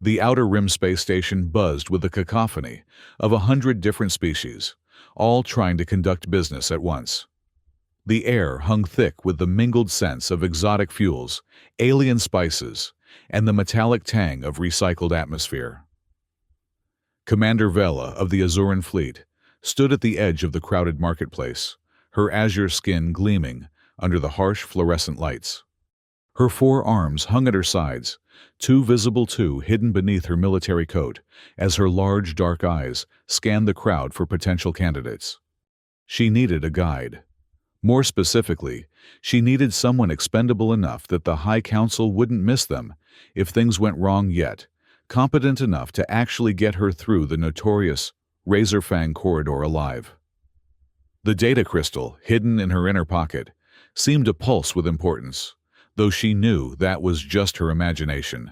The Outer Rim space station buzzed with the cacophony of 100 different species, all trying to conduct business at once. The air hung thick with the mingled scents of exotic fuels, alien spices, and the metallic tang of recycled atmosphere. Commander Vela of the Azuran fleet stood at the edge of the crowded marketplace, her azure skin gleaming under the harsh fluorescent lights. Her 4 arms hung at her sides, 2 visible, 2 hidden beneath her military coat, as her large dark eyes scanned the crowd for potential candidates. She needed a guide. More specifically, she needed someone expendable enough that the High Council wouldn't miss them if things went wrong, yet competent enough to actually get her through the notorious Razorfang corridor alive. The data crystal, hidden in her inner pocket, seemed to pulse with importance, though she knew that was just her imagination.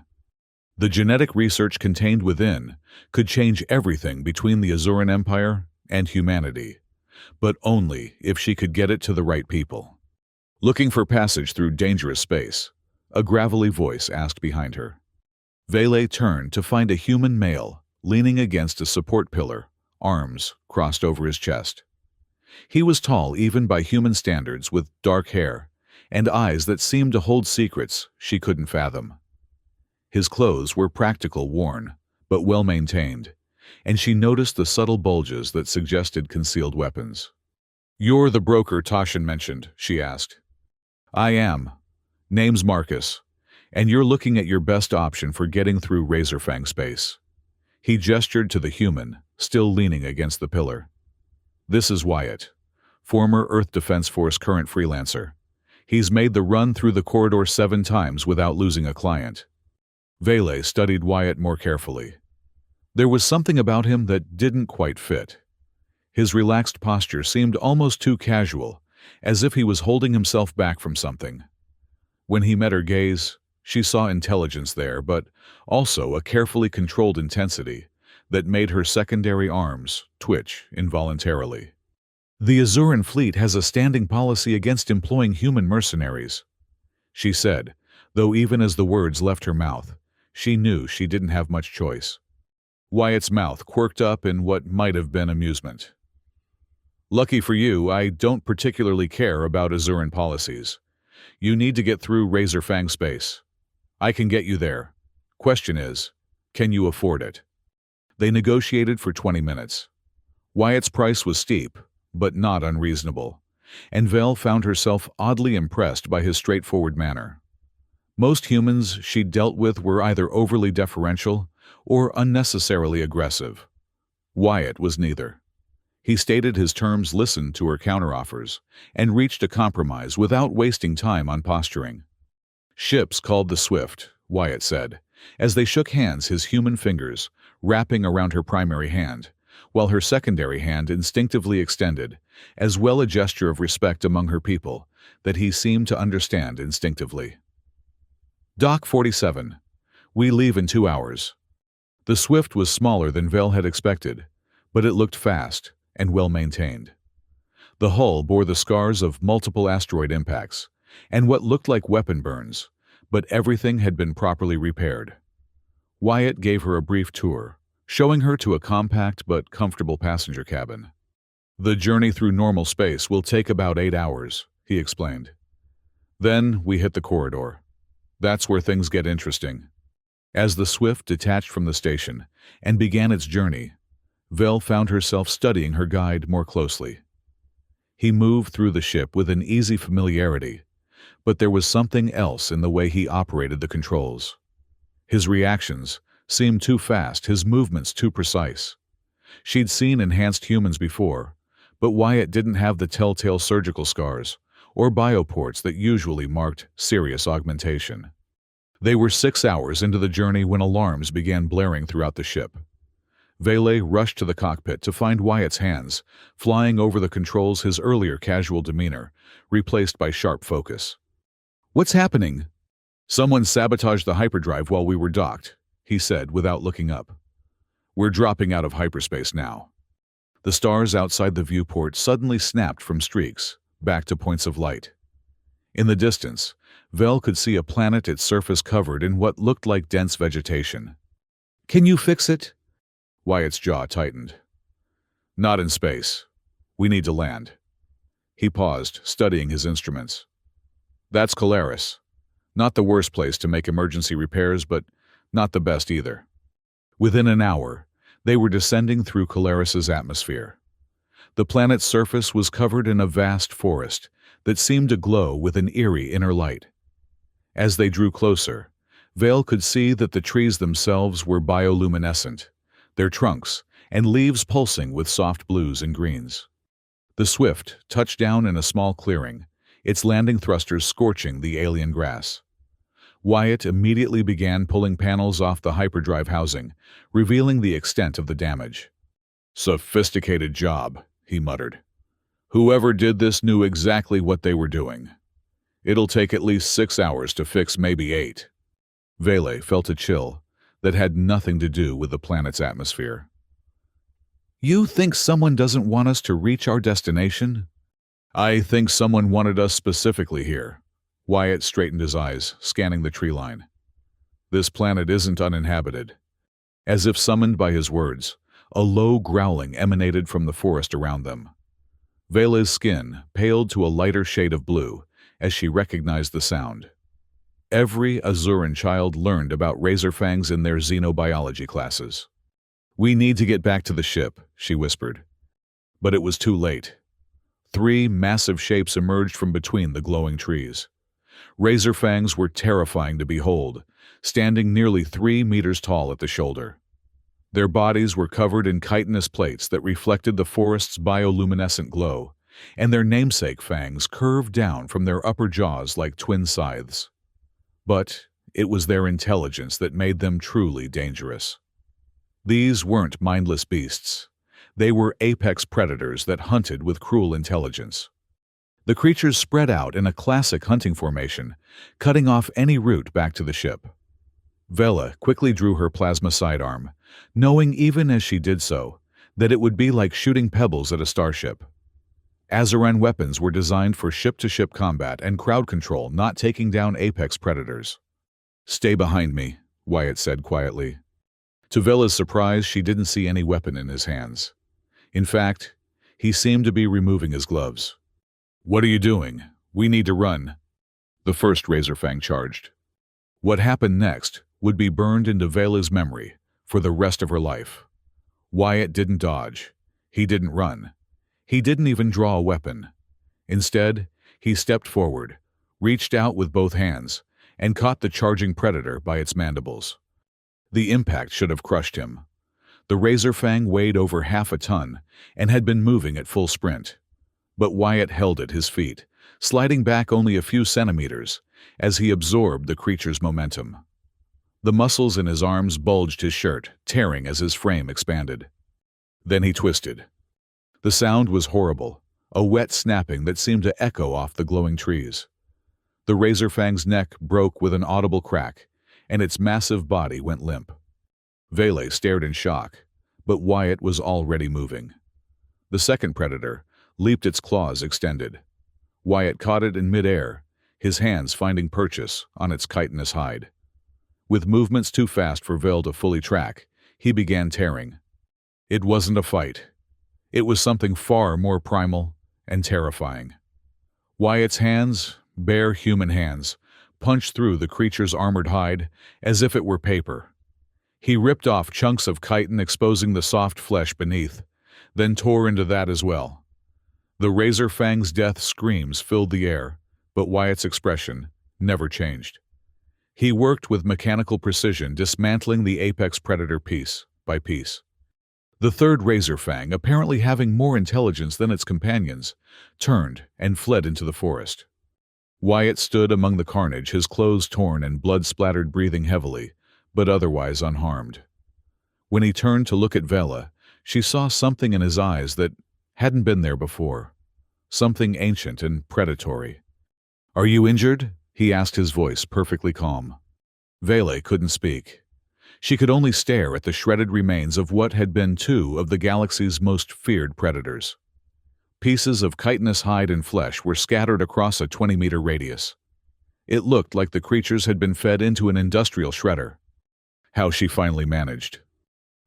The genetic research contained within could change everything between the Azuran Empire and humanity, but only if she could get it to the right people. Looking for passage through dangerous space, a gravelly voice asked behind her. Vele turned to find a human male leaning against a support pillar, arms crossed over his chest. He was tall even by human standards, with dark hair and eyes that seemed to hold secrets she couldn't fathom. His clothes were practical, worn, but well-maintained, and she noticed the subtle bulges that suggested concealed weapons. "You're the broker Toshin mentioned," she asked. "I am. Name's Marcus, and you're looking at your best option for getting through Razorfang space." He gestured to the human, still leaning against the pillar. "This is Wyatt, former Earth Defense Force current freelancer. He's made the run through the corridor 7 times without losing a client." Vele studied Wyatt more carefully. There was something about him that didn't quite fit. His relaxed posture seemed almost too casual, as if he was holding himself back from something. When he met her gaze, she saw intelligence there, but also a carefully controlled intensity that made her secondary arms twitch involuntarily. "The Azuran fleet has a standing policy against employing human mercenaries," she said, though even as the words left her mouth, she knew she didn't have much choice. Wyatt's mouth quirked up in what might have been amusement. "Lucky for you, I don't particularly care about Azuran policies. You need to get through Razorfang space. I can get you there. Question is, can you afford it?" They negotiated for 20 minutes. Wyatt's price was steep, but not unreasonable, and Vel found herself oddly impressed by his straightforward manner. Most humans she'd dealt with were either overly deferential or unnecessarily aggressive. Wyatt was neither. He stated his terms, listened to her counteroffers, and reached a compromise without wasting time on posturing. "Ships called the Swift," Wyatt said, as they shook hands, his human fingers wrapping around her primary hand, while her secondary hand instinctively extended, as well a gesture of respect among her people that he seemed to understand instinctively. "Dock 47. We leave in 2 hours." The Swift was smaller than Vel had expected, but it looked fast and well-maintained. The hull bore the scars of multiple asteroid impacts and what looked like weapon burns, but everything had been properly repaired. Wyatt gave her a brief tour, showing her to a compact but comfortable passenger cabin. "The journey through normal space will take about 8 hours, he explained. "Then we hit the corridor. That's where things get interesting." As the Swift detached from the station and began its journey, Vel found herself studying her guide more closely. He moved through the ship with an easy familiarity, but there was something else in the way he operated the controls. His reactions seemed too fast, his movements too precise. She'd seen enhanced humans before, but Wyatt didn't have the telltale surgical scars or bioports that usually marked serious augmentation. They were 6 hours into the journey when alarms began blaring throughout the ship. Vele rushed to the cockpit to find Wyatt's hands flying over the controls, his earlier casual demeanor replaced by sharp focus. "What's happening?" "Someone sabotaged the hyperdrive while we were docked," he said without looking up. "We're dropping out of hyperspace now." The stars outside the viewport suddenly snapped from streaks back to points of light. In the distance, Vel could see a planet, its surface covered in what looked like dense vegetation. Can you fix it? Wyatt's jaw tightened. Not in space. We need to land. He paused, studying his instruments. That's Colaris. Not the worst place to make emergency repairs, but not the best either. Within an hour, they were descending through Colaris's atmosphere. The planet's surface was covered in a vast forest that seemed to glow with an eerie inner light. As they drew closer, Vale could see that the trees themselves were bioluminescent, their trunks and leaves pulsing with soft blues and greens. The Swift touched down in a small clearing, its landing thrusters scorching the alien grass. Wyatt immediately began pulling panels off the hyperdrive housing, revealing the extent of the damage. Sophisticated job, he muttered. Whoever did this knew exactly what they were doing. It'll take at least 6 hours to fix, maybe 8. Vale felt a chill that had nothing to do with the planet's atmosphere. You think someone doesn't want us to reach our destination? I think someone wanted us specifically here. Wyatt straightened his eyes, scanning the tree line. This planet isn't uninhabited. As if summoned by his words, a low growling emanated from the forest around them. Vale's skin paled to a lighter shade of blue as she recognized the sound. Every Azuran child learned about razorfangs in their xenobiology classes. We need to get back to the ship, she whispered. But it was too late. 3 massive shapes emerged from between the glowing trees. Razorfangs were terrifying to behold, standing nearly 3 meters tall at the shoulder. Their bodies were covered in chitinous plates that reflected the forest's bioluminescent glow, and their namesake fangs curved down from their upper jaws like twin scythes. But it was their intelligence that made them truly dangerous. These weren't mindless beasts. They were apex predators that hunted with cruel intelligence. The creatures spread out in a classic hunting formation, cutting off any route back to the ship. Vela quickly drew her plasma sidearm, knowing even as she did so that it would be like shooting pebbles at a starship. Azuran weapons were designed for ship-to-ship combat and crowd control, not taking down apex predators. Stay behind me, Wyatt said quietly. To Vela's surprise, she didn't see any weapon in his hands. In fact, he seemed to be removing his gloves. What are you doing? We need to run. The first Razorfang charged. What happened next would be burned into Vela's memory for the rest of her life. Wyatt didn't dodge. He didn't run. He didn't even draw a weapon. Instead, he stepped forward, reached out with both hands, and caught the charging predator by its mandibles. The impact should have crushed him. The Razorfang weighed over half a ton and had been moving at full sprint. But Wyatt held at his feet, sliding back only a few centimeters as he absorbed the creature's momentum. The muscles in his arms bulged his shirt, tearing as his frame expanded. Then he twisted. The sound was horrible, a wet snapping that seemed to echo off the glowing trees. The Razorfang's neck broke with an audible crack, and its massive body went limp. Vele stared in shock, but Wyatt was already moving. The second predator leaped, its claws extended. Wyatt caught it in midair, his hands finding purchase on its chitinous hide. With movements too fast for Vale to fully track, he began tearing. It wasn't a fight. It was something far more primal and terrifying. Wyatt's hands, bare human hands, punched through the creature's armored hide as if it were paper. He ripped off chunks of chitin, exposing the soft flesh beneath, then tore into that as well. The Razorfang's death screams filled the air, but Wyatt's expression never changed. He worked with mechanical precision, dismantling the apex predator piece by piece. The third Razorfang, apparently having more intelligence than its companions, turned and fled into the forest. Wyatt stood among the carnage, his clothes torn and blood-splattered, breathing heavily, but otherwise unharmed. When he turned to look at Vela, she saw something in his eyes that hadn't been there before, something ancient and predatory. "Are you injured?" he asked, his voice perfectly calm. Vele couldn't speak. She could only stare at the shredded remains of what had been 2 of the galaxy's most feared predators. Pieces of chitinous hide and flesh were scattered across a 20-meter radius. It looked like the creatures had been fed into an industrial shredder. How she finally managed.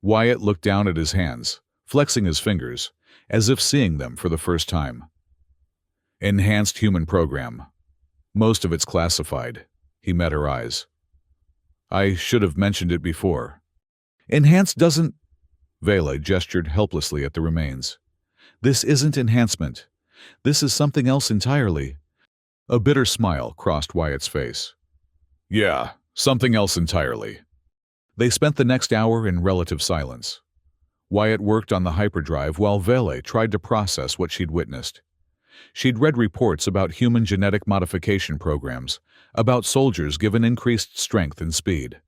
Wyatt looked down at his hands, flexing his fingers, as if seeing them for the first time. Enhanced human program. Most of it's classified. He met her eyes. I should have mentioned it before. Enhanced doesn't... Vela gestured helplessly at the remains. This isn't enhancement. This is something else entirely. A bitter smile crossed Wyatt's face. Yeah, something else entirely. They spent the next hour in relative silence. Wyatt worked on the hyperdrive while Vele tried to process what she'd witnessed. She'd read reports about human genetic modification programs, about soldiers given increased strength and speed.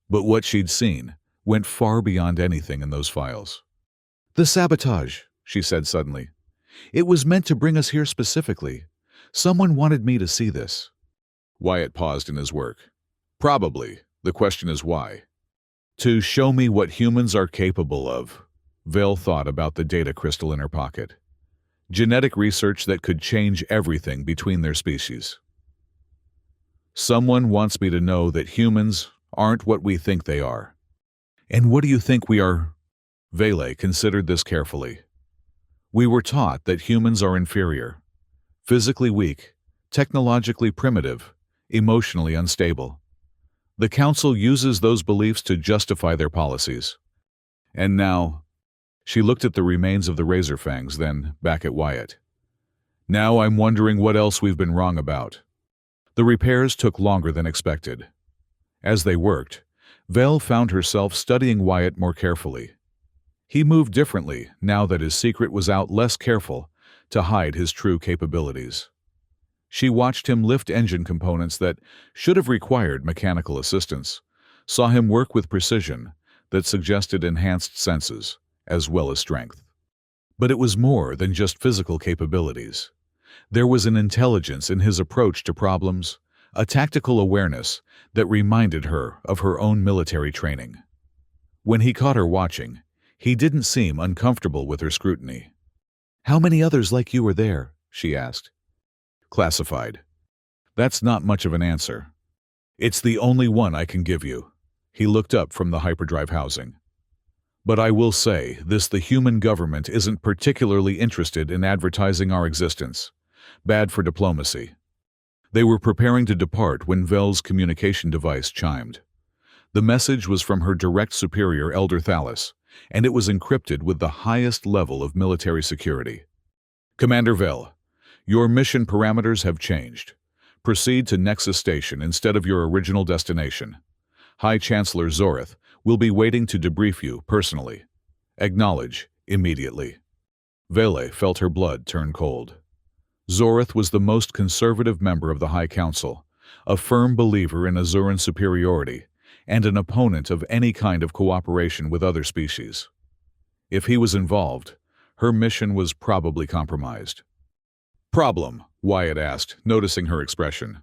But what she'd seen went far beyond anything in those files. The sabotage, she said suddenly. It was meant to bring us here specifically. Someone wanted me to see this. Wyatt paused in his work. Probably. The question is why. To show me what humans are capable of. Vale thought about the data crystal in her pocket. Genetic research that could change everything between their species. Someone wants me to know that humans aren't what we think they are. And what do you think we are? Vele considered this carefully. We were taught that humans are inferior, physically weak, technologically primitive, emotionally unstable. The Council uses those beliefs to justify their policies. And now, she looked at the remains of the razor fangs, then back at Wyatt. Now I'm wondering what else we've been wrong about. The repairs took longer than expected. As they worked, Vel found herself studying Wyatt more carefully. He moved differently now that his secret was out, less careful to hide his true capabilities. She watched him lift engine components that should have required mechanical assistance, saw him work with precision that suggested enhanced senses, as well as strength. But it was more than just physical capabilities. There was an intelligence in his approach to problems, a tactical awareness that reminded her of her own military training. When he caught her watching, he didn't seem uncomfortable with her scrutiny. How many others like you were there? She asked. Classified. That's not much of an answer. It's the only one I can give you. He looked up from the hyperdrive housing. But I will say this: the human government isn't particularly interested in advertising our existence. Bad for diplomacy. They were preparing to depart when Vel's communication device chimed. The message was from her direct superior, Elder Thalas, and it was encrypted with the highest level of military security. Commander Vel, your mission parameters have changed. Proceed to Nexus Station instead of your original destination. High Chancellor Zorith will be waiting to debrief you personally. Acknowledge immediately. Vele felt her blood turn cold. Zorith was the most conservative member of the High Council, a firm believer in Azuran superiority, and an opponent of any kind of cooperation with other species. If he was involved, her mission was probably compromised. Problem? Wyatt asked, noticing her expression.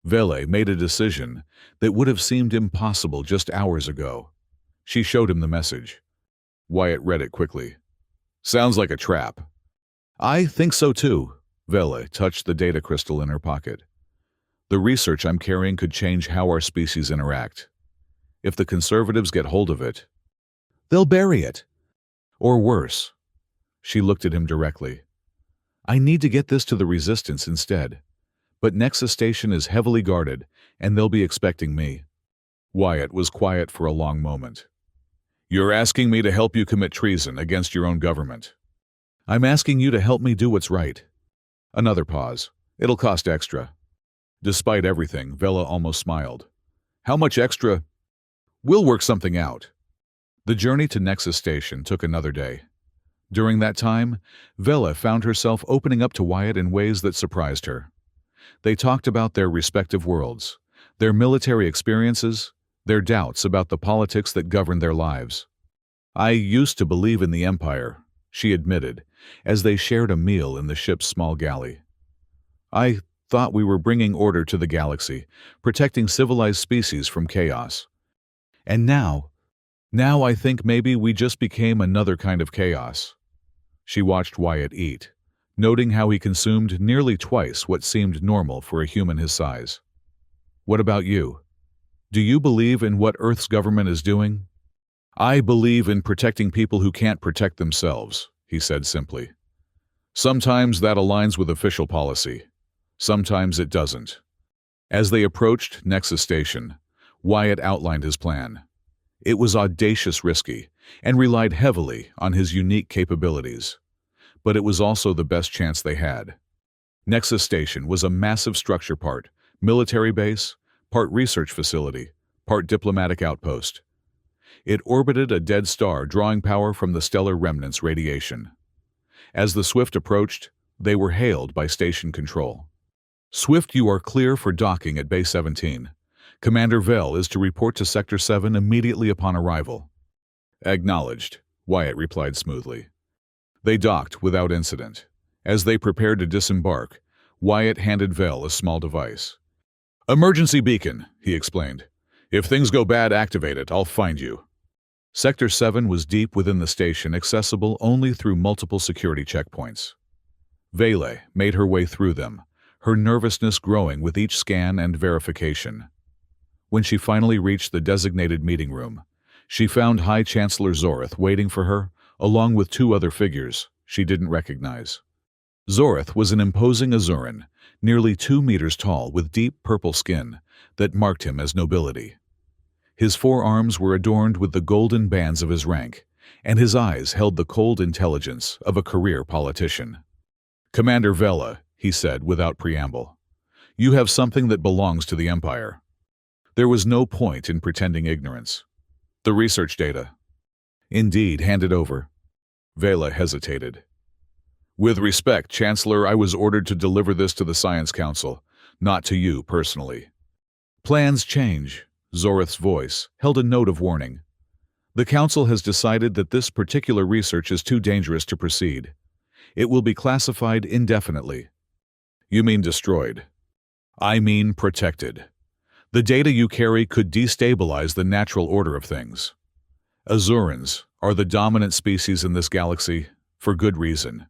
Vele made a decision that would have seemed impossible just hours ago. She showed him the message. Wyatt read it quickly. Sounds like a trap. I think so too. Vele touched the data crystal in her pocket. The research I'm carrying could change how our species interact. If the conservatives get hold of it, they'll bury it. Or worse. She looked at him directly. I need to get this to the Resistance instead. But Nexus Station is heavily guarded, and they'll be expecting me. Wyatt was quiet for a long moment. You're asking me to help you commit treason against your own government. I'm asking you to help me do what's right. Another pause. It'll cost extra. Despite everything, Vela almost smiled. How much extra? We'll work something out. The journey to Nexus Station took another day. During that time, Vela found herself opening up to Wyatt in ways that surprised her. They talked about their respective worlds, their military experiences, their doubts about the politics that governed their lives. I used to believe in the Empire, she admitted, as they shared a meal in the ship's small galley. I thought we were bringing order to the galaxy, protecting civilized species from chaos. And now I think maybe we just became another kind of chaos. She watched Wyatt eat, noting how he consumed nearly twice what seemed normal for a human his size. What about you? Do you believe in what Earth's government is doing? I believe in protecting people who can't protect themselves, he said simply. Sometimes that aligns with official policy. Sometimes it doesn't. As they approached Nexus Station, Wyatt outlined his plan. It was audacious, risky, and relied heavily on his unique capabilities. But it was also the best chance they had. Nexus Station was a massive structure, part military base, part research facility, part diplomatic outpost. It orbited a dead star, drawing power from the stellar remnants radiation. As the Swift approached, they were hailed by station control. Swift, you are clear for docking at Base 17. Commander Vell is to report to Sector 7 immediately upon arrival. Acknowledged, Wyatt replied smoothly. They docked without incident. As they prepared to disembark, Wyatt handed Vell a small device. Emergency beacon, he explained. If things go bad, activate it. I'll find you. Sector 7 was deep within the station, accessible only through multiple security checkpoints. Vele made her way through them, her nervousness growing with each scan and verification. When she finally reached the designated meeting room, she found High Chancellor Zorith waiting for her, along with two other figures she didn't recognize. Zorith was an imposing Azuran, nearly 2 meters tall with deep purple skin that marked him as nobility. His forearms were adorned with the golden bands of his rank, and his eyes held the cold intelligence of a career politician. Commander Vela, he said without preamble, you have something that belongs to the Empire. There was no point in pretending ignorance. The research data. Indeed, hand it over. Vela hesitated. With respect, Chancellor, I was ordered to deliver this to the Science Council, not to you personally. Plans change. Zorith's voice held a note of warning. The Council has decided that this particular research is too dangerous to proceed. It will be classified indefinitely. You mean destroyed? I mean protected. The data you carry could destabilize the natural order of things. Azurans are the dominant species in this galaxy, for good reason.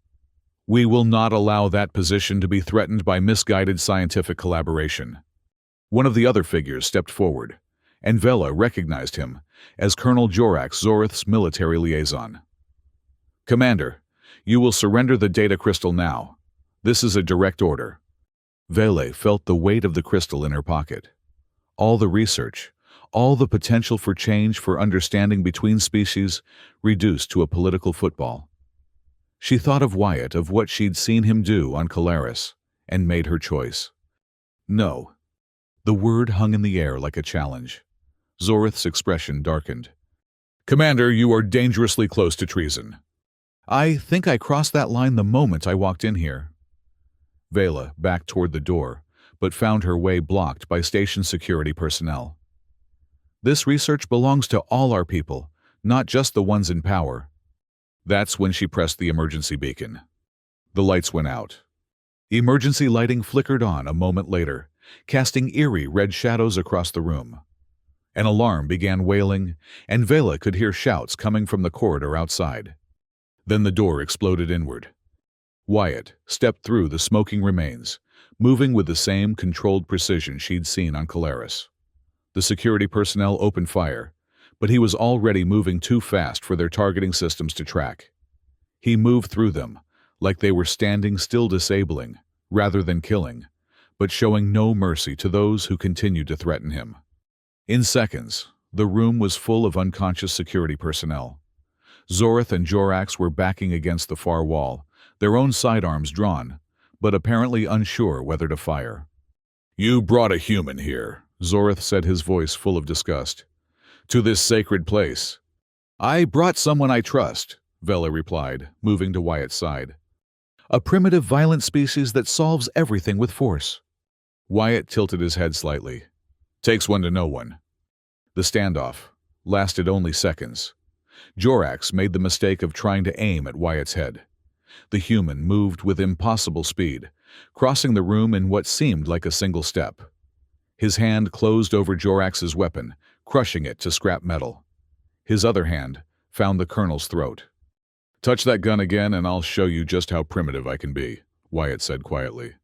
We will not allow that position to be threatened by misguided scientific collaboration. One of the other figures stepped forward, and Vela recognized him as Colonel Jorax, Zorith's military liaison. Commander, you will surrender the data crystal now. This is a direct order. Vele felt the weight of the crystal in her pocket. All the research, all the potential for change, for understanding between species, reduced to a political football. She thought of Wyatt, of what she'd seen him do on Calaris, and made her choice. No. The word hung in the air like a challenge. Zorith's expression darkened. Commander, you are dangerously close to treason. I think I crossed that line the moment I walked in here. Vela backed toward the door, but found her way blocked by station security personnel. This research belongs to all our people, not just the ones in power. That's when she pressed the emergency beacon. The lights went out. Emergency lighting flickered on a moment later, casting eerie red shadows across the room. An alarm began wailing, and Vela could hear shouts coming from the corridor outside. Then the door exploded inward. Wyatt stepped through the smoking remains, moving with the same controlled precision she'd seen on Calaris. The security personnel opened fire, but he was already moving too fast for their targeting systems to track. He moved through them, like they were standing still, disabling, rather than killing, but showing no mercy to those who continued to threaten him. In seconds, the room was full of unconscious security personnel. Zorith and Jorax were backing against the far wall, their own sidearms drawn, but apparently unsure whether to fire. You brought a human here, Zorith said, his voice full of disgust. To this sacred place. I brought someone I trust, Vela replied, moving to Wyatt's side. A primitive, violent species that solves everything with force. Wyatt tilted his head slightly. Takes one to know one. The standoff lasted only seconds. Jorax made the mistake of trying to aim at Wyatt's head. The human moved with impossible speed, crossing the room in what seemed like a single step. His hand closed over Jorax's weapon, crushing it to scrap metal. His other hand found the colonel's throat. Touch that gun again and I'll show you just how primitive I can be, Wyatt said quietly.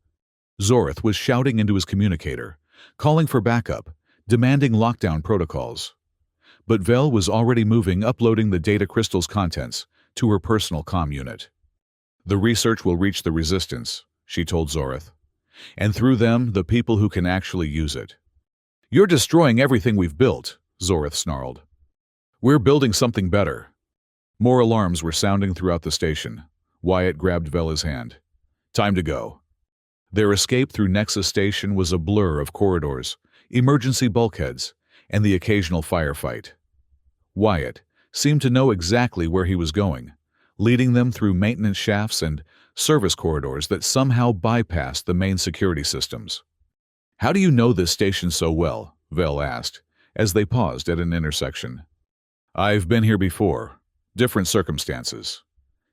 Zorith was shouting into his communicator, calling for backup, demanding lockdown protocols. But Vel was already uploading the data crystal's contents to her personal comm unit. "The research will reach the resistance," she told Zorith, "and through them, the people who can actually use it." "You're destroying everything we've built," Zorith snarled. "We're building something better." More alarms were sounding throughout the station. Wyatt grabbed Vela's hand. "Time to go." Their escape through Nexus Station was a blur of corridors, emergency bulkheads, and the occasional firefight. Wyatt seemed to know exactly where he was going, leading them through maintenance shafts and service corridors that somehow bypassed the main security systems. "How do you know this station so well?" Vel asked, as they paused at an intersection. "I've been here before. Different circumstances."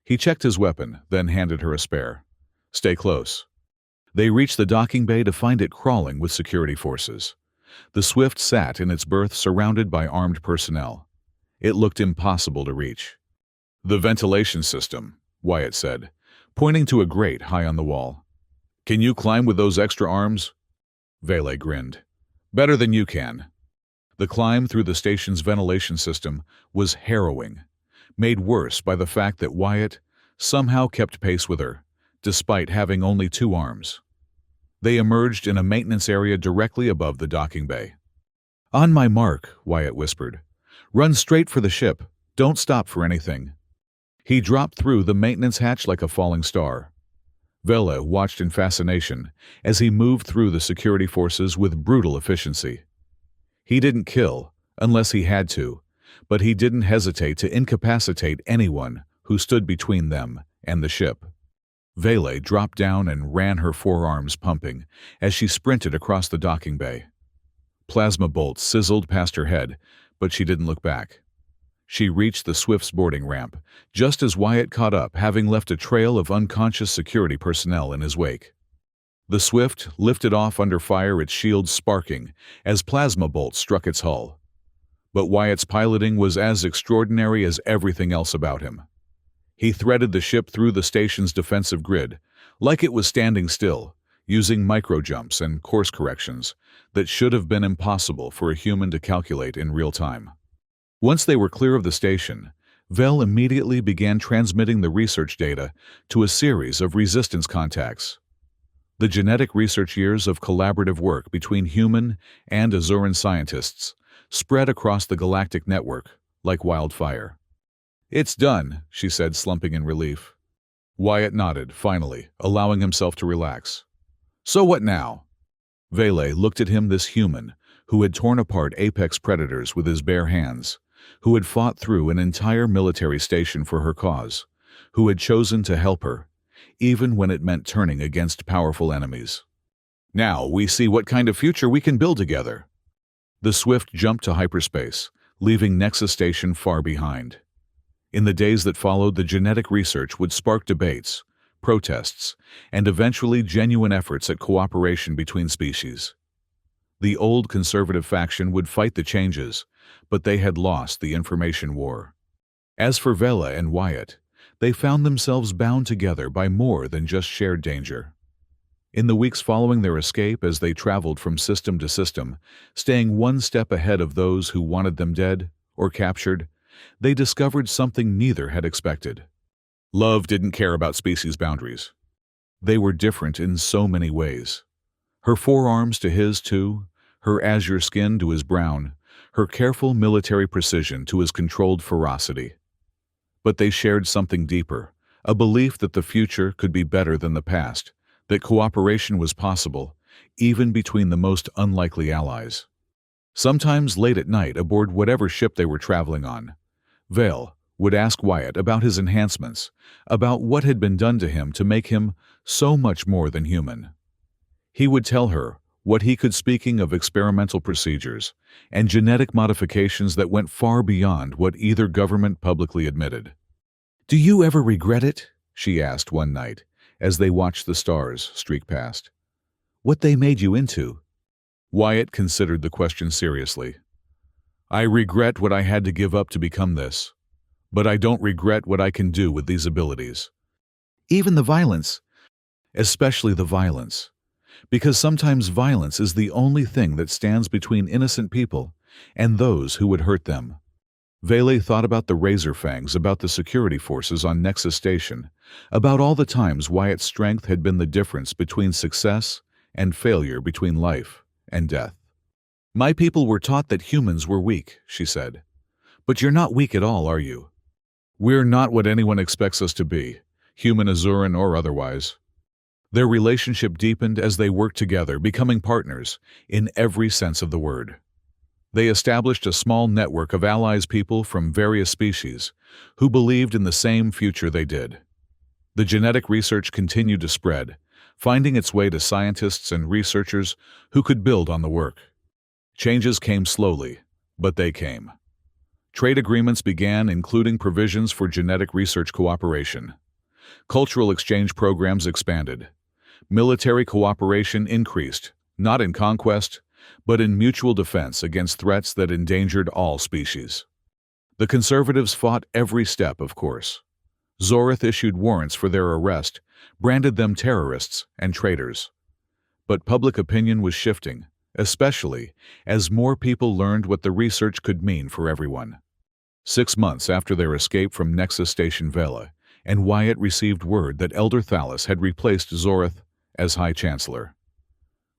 He checked his weapon, then handed her a spare. "Stay close." They reached the docking bay to find it crawling with security forces. The Swift sat in its berth surrounded by armed personnel. It looked impossible to reach. "The ventilation system," Wyatt said, pointing to a grate high on the wall. "Can you climb with those extra arms?" Vele grinned. "Better than you can." The climb through the station's ventilation system was harrowing, made worse by the fact that Wyatt somehow kept pace with her, despite having only 2 arms. They emerged in a maintenance area directly above the docking bay. "On my mark," Wyatt whispered. "Run straight for the ship. Don't stop for anything." He dropped through the maintenance hatch like a falling star. Vela watched in fascination as he moved through the security forces with brutal efficiency. He didn't kill, unless he had to, but he didn't hesitate to incapacitate anyone who stood between them and the ship. Vele dropped down and ran her forearms pumping as she sprinted across the docking bay. Plasma bolts sizzled past her head, but she didn't look back. She reached the Swift's boarding ramp, just as Wyatt caught up, having left a trail of unconscious security personnel in his wake. The Swift lifted off under fire, its shields sparking as plasma bolts struck its hull. But Wyatt's piloting was as extraordinary as everything else about him. He threaded the ship through the station's defensive grid, like it was standing still, using micro-jumps and course corrections that should have been impossible for a human to calculate in real time. Once they were clear of the station, Vel immediately began transmitting the research data to a series of resistance contacts. The genetic research years of collaborative work between human and Azuran scientists spread across the galactic network like wildfire. "It's done," she said, slumping in relief. Wyatt nodded, finally, allowing himself to relax. "So what now?" Vele looked at him, this human who had torn apart apex predators with his bare hands, who had fought through an entire military station for her cause, who had chosen to help her, even when it meant turning against powerful enemies. "Now we see what kind of future we can build together." The Swift jumped to hyperspace, leaving Nexus Station far behind. In the days that followed, the genetic research would spark debates, protests, and eventually genuine efforts at cooperation between species. The old conservative faction would fight the changes, but they had lost the information war. As for Vela and Wyatt, they found themselves bound together by more than just shared danger. In the weeks following their escape, as they traveled from system to system, staying one step ahead of those who wanted them dead or captured, they discovered something neither had expected. Love didn't care about species boundaries. They were different in so many ways. Her forearms to his too, her azure skin to his brown, her careful military precision to his controlled ferocity. But they shared something deeper, a belief that the future could be better than the past, that cooperation was possible, even between the most unlikely allies. Sometimes late at night, aboard whatever ship they were traveling on, Vale would ask Wyatt about his enhancements, about what had been done to him to make him so much more than human. He would tell her what he could, speaking of experimental procedures and genetic modifications that went far beyond what either government publicly admitted. "Do you ever regret it?" she asked one night as they watched the stars streak past. "What they made you into?" Wyatt considered the question seriously. "I regret what I had to give up to become this, but I don't regret what I can do with these abilities." "Even the violence?" "Especially the violence. Because sometimes violence is the only thing that stands between innocent people and those who would hurt them. Vele thought about the razor fangs, about the security forces on Nexus Station, about all the times Wyatt's strength had been the difference between success and failure, between life and death. My people were taught that humans were weak, she said. But you're not weak at all, are you? We're not what anyone expects us to be, human, Azuran, or otherwise. Their relationship deepened as they worked together, becoming partners in every sense of the word. They established a small network of allies, people from various species, who believed in the same future they did. The genetic research continued to spread, finding its way to scientists and researchers who could build on the work. Changes came slowly, but they came. Trade agreements began, including provisions for genetic research cooperation. Cultural exchange programs expanded. Military cooperation increased, not in conquest, but in mutual defense against threats that endangered all species. The conservatives fought every step, of course. Zorith issued warrants for their arrest, branded them terrorists and traitors. But public opinion was shifting, especially as more people learned what the research could mean for everyone. 6 months after their escape from Nexus Station, Vela and Wyatt received word that Elder Thalas had replaced Zorith as High Chancellor.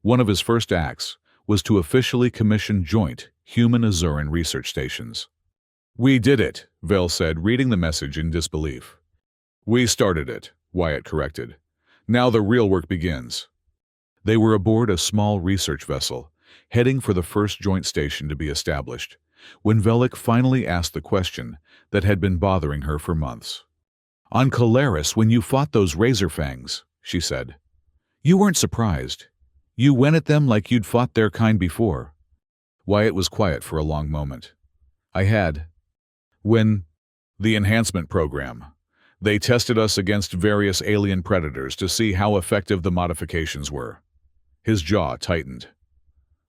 One of his first acts was to officially commission joint human-Azuran research stations. We did it, Vel said, reading the message in disbelief. We started it, Wyatt corrected. Now the real work begins. They were aboard a small research vessel, heading for the first joint station to be established, when Velik finally asked the question that had been bothering her for months. On Calaris, when you fought those razor fangs, she said. You weren't surprised. You went at them like you'd fought their kind before. Wyatt was quiet for a long moment. I had. When? The enhancement program. They tested us against various alien predators to see how effective the modifications were. His jaw tightened.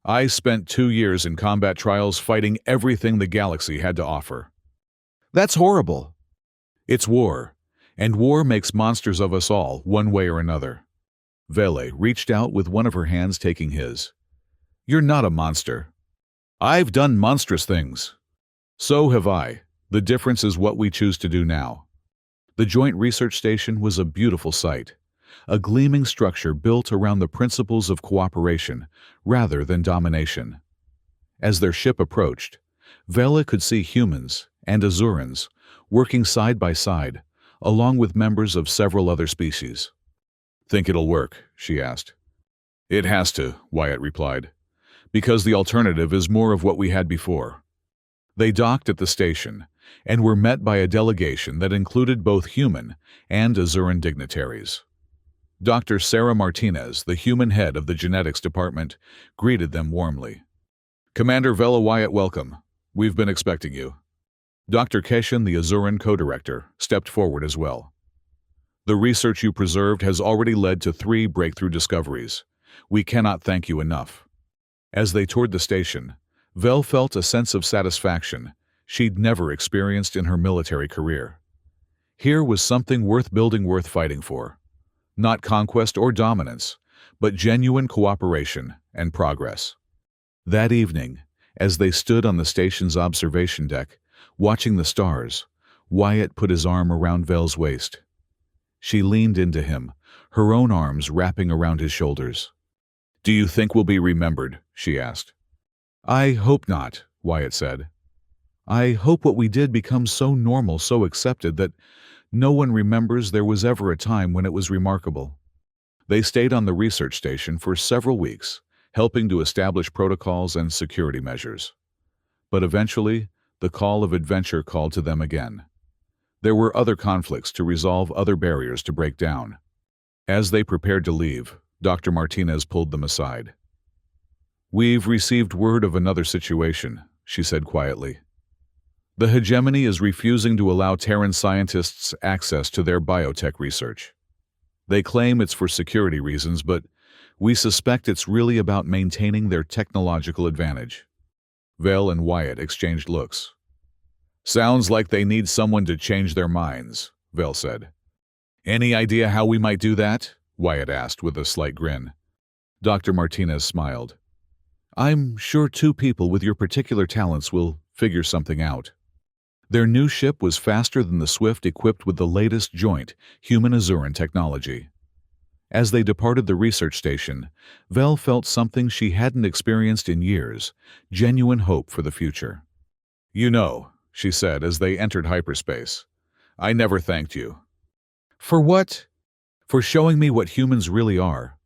I spent 2 years in combat trials fighting everything the galaxy had to offer. That's horrible. It's war, and war makes monsters of us all, one way or another. Vele reached out with one of her hands, taking his. You're not a monster. I've done monstrous things. So have I. The difference is what we choose to do now. The Joint Research Station was a beautiful sight, a gleaming structure built around the principles of cooperation rather than domination. As their ship approached, Vela could see humans and Azurans working side by side, along with members of several other species. Think it'll work? She asked. It has to, Wyatt replied, because the alternative is more of what we had before. They docked at the station and were met by a delegation that included both human and Azuran dignitaries. Dr. Sarah Martinez, the human head of the genetics department, greeted them warmly. Commander Vela Wyatt, welcome. We've been expecting you. Dr. Keshan, the Azuran co-director, stepped forward as well. The research you preserved has already led to 3 breakthrough discoveries. We cannot thank you enough. As they toured the station, Vel felt a sense of satisfaction she'd never experienced in her military career. Here was something worth building, worth fighting for. Not conquest or dominance, but genuine cooperation and progress. That evening, as they stood on the station's observation deck, watching the stars, Wyatt put his arm around Vel's waist. She leaned into him, her own arms wrapping around his shoulders. Do you think we'll be remembered? She asked. I hope not, Wyatt said. I hope what we did becomes so normal, so accepted, that no one remembers there was ever a time when it was remarkable. They stayed on the research station for several weeks, helping to establish protocols and security measures. But eventually, the call of adventure called to them again. There were other conflicts to resolve, other barriers to break down. As they prepared to leave, Dr. Martinez pulled them aside. We've received word of another situation, she said quietly. The hegemony is refusing to allow Terran scientists access to their biotech research. They claim it's for security reasons, but we suspect it's really about maintaining their technological advantage. Vel and Wyatt exchanged looks. Sounds like they need someone to change their minds, Vel said. Any idea how we might do that? Wyatt asked with a slight grin. Dr. Martinez smiled. I'm sure two people with your particular talents will figure something out. Their new ship was faster than the Swift, equipped with the latest joint human Azuran technology. As they departed the research station, Vel felt something she hadn't experienced in years, genuine hope for the future. You know, she said as they entered hyperspace, I never thanked you. For what? For showing me what humans really are.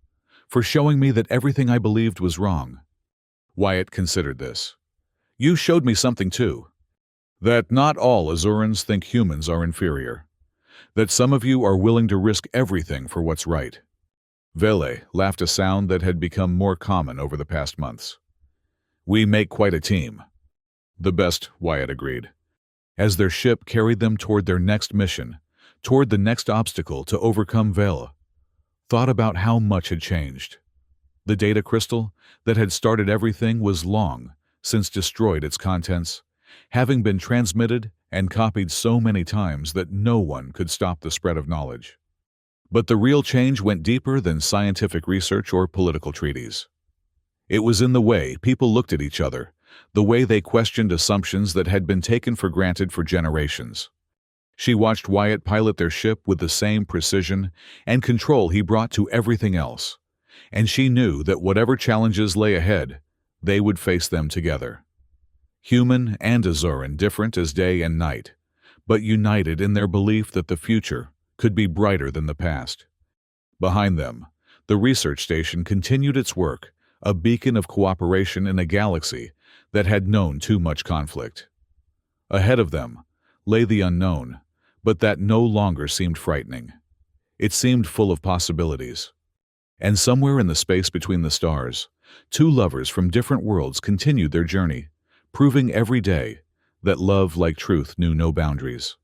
For showing me that everything I believed was wrong. Wyatt considered this. You showed me something too. That not all Azurans think humans are inferior. That some of you are willing to risk everything for what's right. Vele laughed, a sound that had become more common over the past months. We make quite a team. The best, Wyatt agreed. As their ship carried them toward their next mission, toward the next obstacle to overcome, Vele thought about how much had changed. The data crystal that had started everything was long since destroyed its contents, having been transmitted and copied so many times that no one could stop the spread of knowledge. But the real change went deeper than scientific research or political treaties. It was in the way people looked at each other, the way they questioned assumptions that had been taken for granted for generations. She watched Wyatt pilot their ship with the same precision and control he brought to everything else, and she knew that whatever challenges lay ahead, they would face them together. Human and Azuran, different as day and night, but united in their belief that the future could be brighter than the past. Behind them, the research station continued its work, a beacon of cooperation in a galaxy that had known too much conflict. Ahead of them lay the unknown, but that no longer seemed frightening. It seemed full of possibilities. And somewhere in the space between the stars, two lovers from different worlds continued their journey, proving every day that love, like truth, knew no boundaries.